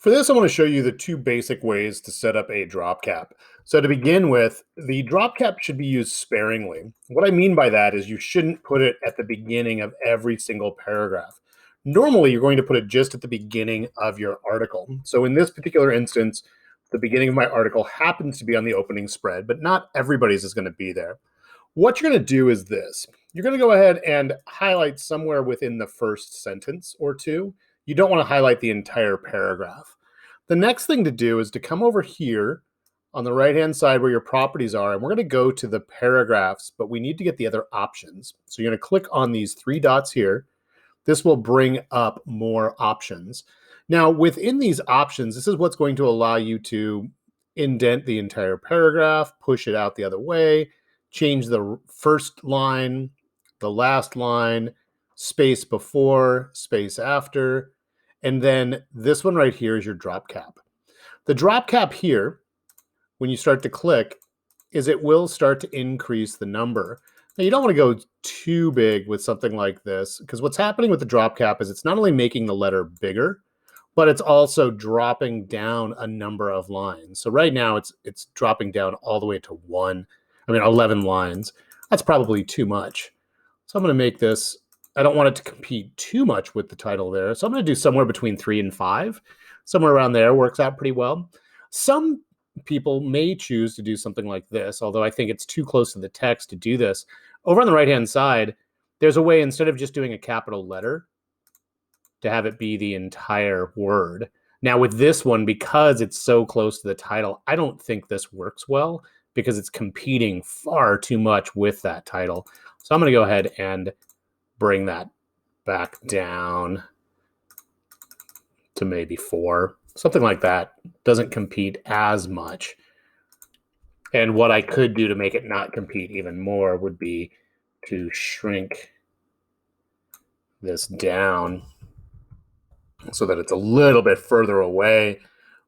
For this, I want to show you the two basic ways to set up a drop cap. So to begin with, the drop cap should be used sparingly. What I mean by that is you shouldn't put it at the beginning of every single paragraph. Normally, you're going to put it just at the beginning of your article. So in this particular instance, the beginning of my article happens to be on the opening spread, but not everybody's is going to be there. What you're going to do is this. You're going to go ahead and highlight somewhere within the first sentence or two. You don't want to highlight the entire paragraph. The next thing to do is to come over here on the right-hand side where your properties are, and we're going to go to the paragraphs, but we need to get the other options. So you're going to click on these three dots here. This will bring up more options. Now, within these options, this is what's going to allow you to indent the entire paragraph, push it out the other way, change the first line, the last line, space before, space after, and then this one right here is your drop cap. The drop cap here, when you start to click, is it will start to increase the number. Now, you don't want to go too big with something like this, because what's happening with the drop cap is it's not only making the letter bigger, but it's also dropping down a number of lines. So right now it's dropping down all the way to 11 lines. That's probably too much. So I'm going to make this, I don't want it to compete too much with the title there. So I'm going to do somewhere between 3 and 5. Somewhere around there works out pretty well. Some people may choose to do something like this, although I think it's too close to the text to do this. Over on the right-hand side, there's a way, instead of just doing a capital letter, to have it be the entire word. Now with this one, because it's so close to the title, I don't think this works well because it's competing far too much with that title. So I'm going to go ahead and bring that back down to maybe 4, something like that. Doesn't compete as much. And what I could do to make it not compete even more would be to shrink this down so that it's a little bit further away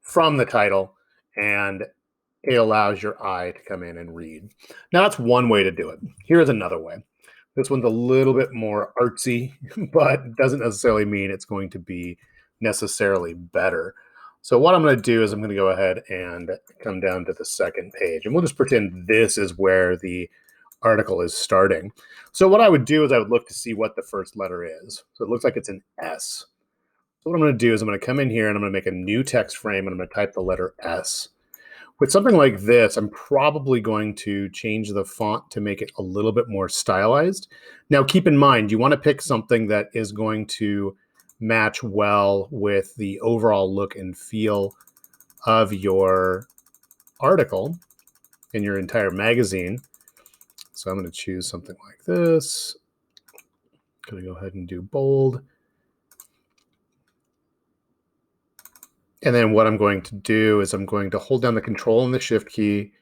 from the title and it allows your eye to come in and read. Now that's one way to do it. Here's another way. This one's a little bit more artsy, but doesn't necessarily mean it's going to be necessarily better. So what I'm going to do is I'm going to go ahead and come down to the second page, and we'll just pretend this is where the article is starting. So what I would do is I would look to see what the first letter is. So it looks like it's an S. So what I'm going to do is I'm going to come in here and I'm going to make a new text frame and I'm going to type the letter S. With something like this, I'm probably going to change the font to make it a little bit more stylized. Now, keep in mind, you want to pick something that is going to match well with the overall look and feel of your article and your entire magazine. So I'm going to choose something like this. I'm going to go ahead and do bold. And then what I'm going to do is I'm going to hold down the Control and the Shift key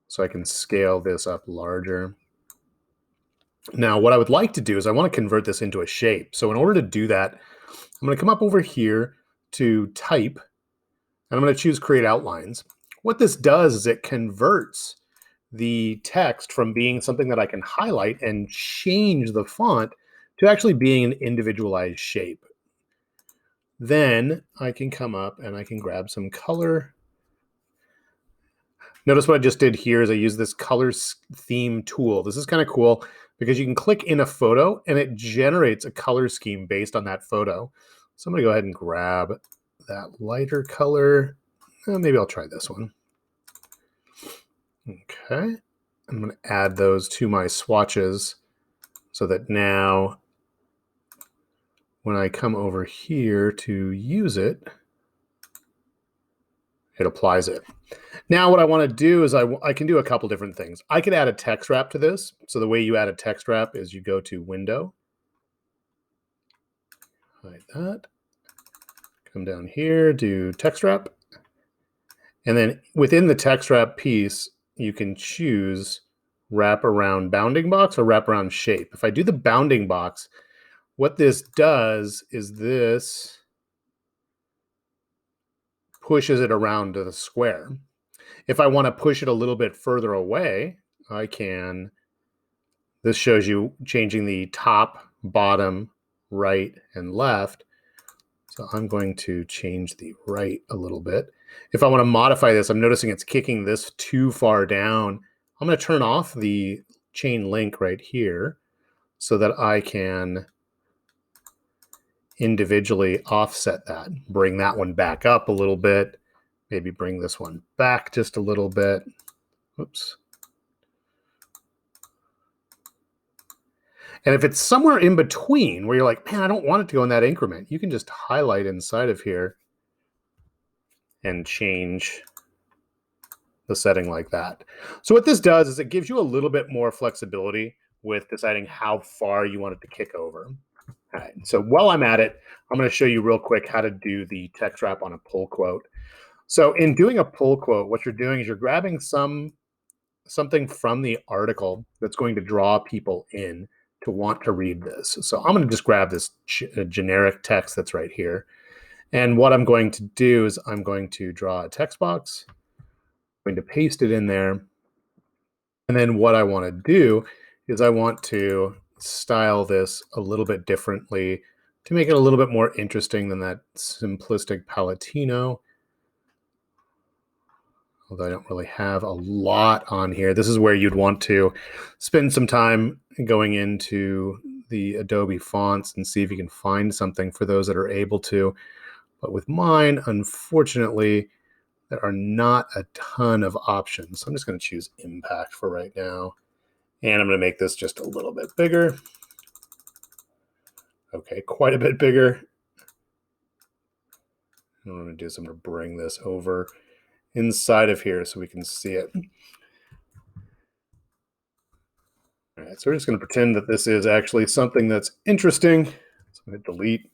so I can scale this up larger. Now, what I would like to do is I want to convert this into a shape. So in order to do that, I'm going to come up over here to Type, and I'm going to choose Create Outlines. What this does is it converts the text from being something that I can highlight and change the font to actually being an individualized shape. Then I can come up and I can grab some color. Notice what I just did here is I use this color theme tool. This is kind of cool because you can click in a photo and it generates a color scheme based on that photo. So I'm going to go ahead and grab that lighter color. Maybe I'll try this one. Okay. I'm going to add those to my swatches so that now when I come over here to use it, it applies it. Now what I want to do is I can do a couple different things. I could add a text wrap to this. So the way you add a text wrap is you go to Window, hide that, come down here, do text wrap, and then within the text wrap piece, you can choose wrap around bounding box or wrap around shape. If I do the bounding box, what this does is this pushes it around to the square. If I want to push it a little bit further away, I can. This shows you changing the top, bottom, right, and left. So I'm going to change the right a little bit. If I want to modify this, I'm noticing it's kicking this too far down. I'm going to turn off the chain link right here so that I can individually offset that. Bring that one back up a little bit. Maybe bring this one back just a little bit. Oops. And if it's somewhere in between where you're like, man, I don't want it to go in that increment, you can just highlight inside of here and change the setting like that. So what this does is it gives you a little bit more flexibility with deciding how far you want it to kick over. All right, so while I'm at it, I'm going to show you real quick how to do the text wrap on a pull quote. So in doing a pull quote, what you're doing is you're grabbing something from the article that's going to draw people in to want to read this. So I'm going to just grab this generic text that's right here. And what I'm going to do is I'm going to draw a text box. I'm going to paste it in there. And then what I want to do is I want to style this a little bit differently to make it a little bit more interesting than that simplistic Palatino. Although I don't really have a lot on here. This is where you'd want to spend some time going into the Adobe fonts and see if you can find something for those that are able to. But with mine, unfortunately, there are not a ton of options. So I'm just going to choose Impact for right now. And I'm going to make this just a little bit bigger. Okay, quite a bit bigger. And what I'm going to do is I'm going to bring this over inside of here so we can see it. All right, so we're just going to pretend that this is actually something that's interesting. So I'm going to delete.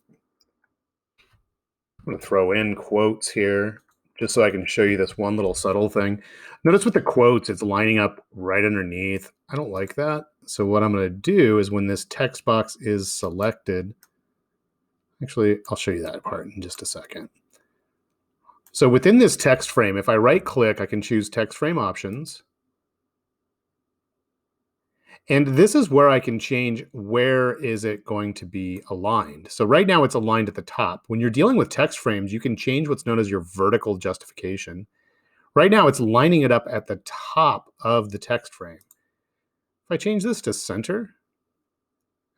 I'm going to throw in quotes here just so I can show you this one little subtle thing. Notice with the quotes, it's lining up right underneath. I don't like that. So what I'm going to do is when this text box is selected, actually, I'll show you that part in just a second. So within this text frame, if I right click, I can choose text frame options. And this is where I can change where is it going to be aligned. So right now it's aligned at the top. When you're dealing with text frames, you can change what's known as your vertical justification. Right now it's lining it up at the top of the text frame. If I change this to center,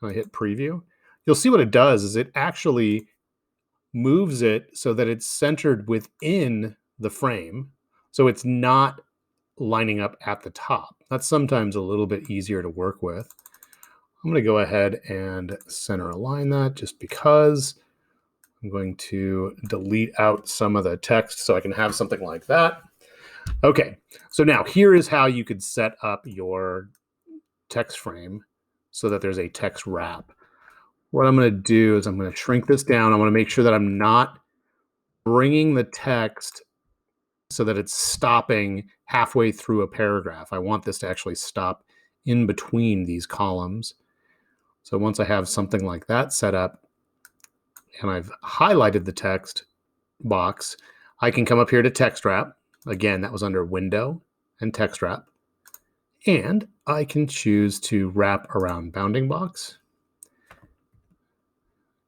and I hit preview, you'll see what it does is it actually moves it so that it's centered within the frame. So it's not lining up at the top. That's sometimes a little bit easier to work with. I'm going to go ahead and center align that just because. I'm going to delete out some of the text so I can have something like that. Okay, so now here is how you could set up your text frame so that there's a text wrap. What I'm going to do is I'm going to shrink this down. I want to make sure that I'm not bringing the text so that it's stopping halfway through a paragraph. I want this to actually stop in between these columns. So once I have something like that set up and I've highlighted the text box, I can come up here to text wrap. Again, that was under window and text wrap. And I can choose to wrap around bounding box.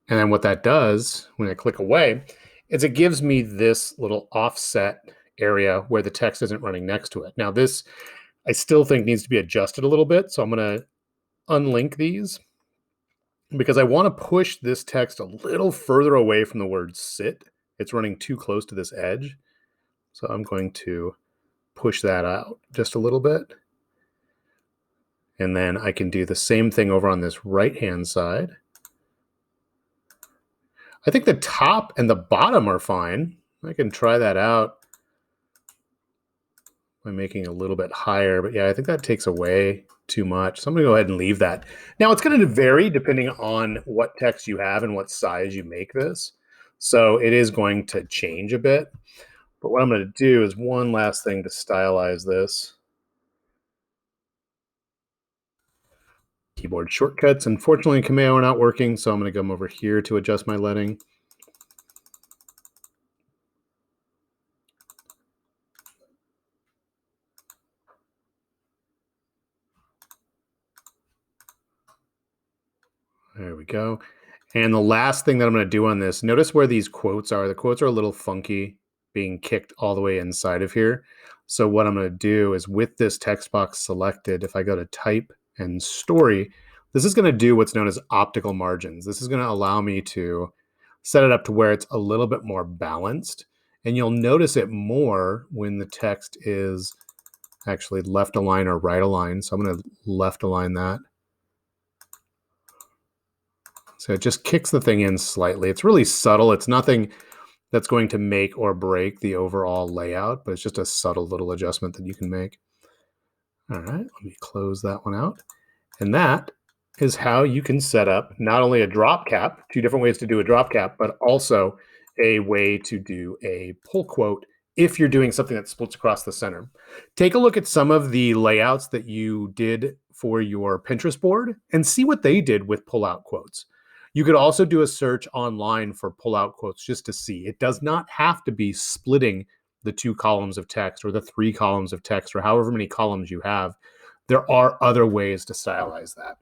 And then what that does when I click away is it gives me this little offset area where the text isn't running next to it. Now this, I still think needs to be adjusted a little bit. So I'm going to unlink these because I want to push this text a little further away from the word sit. It's running too close to this edge. So I'm going to push that out just a little bit. And then I can do the same thing over on this right-hand side. I think the top and the bottom are fine. I can try that out by making it a little bit higher. But yeah, I think that takes away too much. So I'm going to go ahead and leave that. Now it's going to vary depending on what text you have and what size you make this. So it is going to change a bit. But what I'm going to do is one last thing to stylize this. Keyboard shortcuts. Unfortunately, Cameo are not working, so I'm going to come over here to adjust my leading. There we go. And the last thing that I'm going to do on this, notice where these quotes are. The quotes are a little funky, being kicked all the way inside of here. So what I'm going to do is, with this text box selected, if I go to type and story, this is going to do what's known as optical margins. This is going to allow me to set it up to where it's a little bit more balanced. And you'll notice it more when the text is actually left align or right align. So I'm going to left align that. So it just kicks the thing in slightly. It's really subtle. It's nothing that's going to make or break the overall layout, but it's just a subtle little adjustment that you can make. All right, let me close that one out. And that is how you can set up not only a drop cap, two different ways to do a drop cap, but also a way to do a pull quote if you're doing something that splits across the center. Take a look at some of the layouts that you did for your Pinterest board and see what they did with pull-out quotes. You could also do a search online for pull-out quotes just to see. It does not have to be splitting the 2 columns of text or the 3 columns of text or however many columns you have. There are other ways to stylize that.